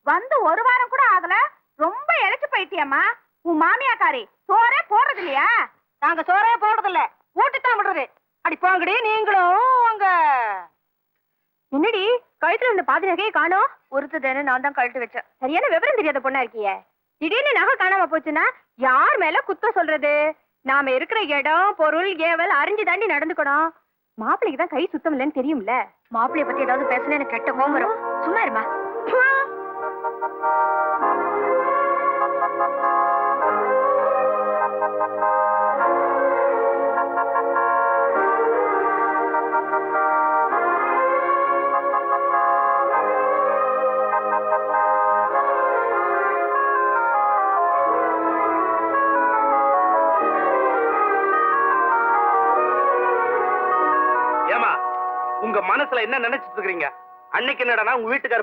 வந்து ஒரு வாரம் கூட ஆகல, ரொம்ப இழைச்சு போயிட்டியம்மா. உன் மாமியாக்காரி சோறே போடுறது இல்லையா? நாங்க சோறே போடுறது இல்ல, ஊட்டித்தான் விடுறது. அடி போங்கடி நீங்களும் அங்க. என்னடி கழுத்துல இந்த பாதி நகையை காணோம்? ஒருத்ததானே நான் தான் கழட்டு வச்சேன். சரியான விவரம் தெரியாத பொண்ணா இருக்கியே. திடீர்னு நகை காணாம போச்சுன்னா யார் மேல குத்தம் சொல்றது? நாம இருக்கிற இடம் பொருள் ஏவல் அறிஞ்சு தாண்டி நடந்துக்கணும். மாப்பிள்ளைக்கு தான் கை சுத்தம் இல்லைன்னு தெரியும்ல. மாப்பிள்ளைய பத்தி ஏதாவது பேசினா எனக்கு கெட்ட கோவம் வரும். சும்மா இருமா. ஏமா உங்க மனசுல என்ன நினைச்சிட்டு இருக்கீங்க? அன்னைக்கு என்னடா உங்க வீட்டுக்கார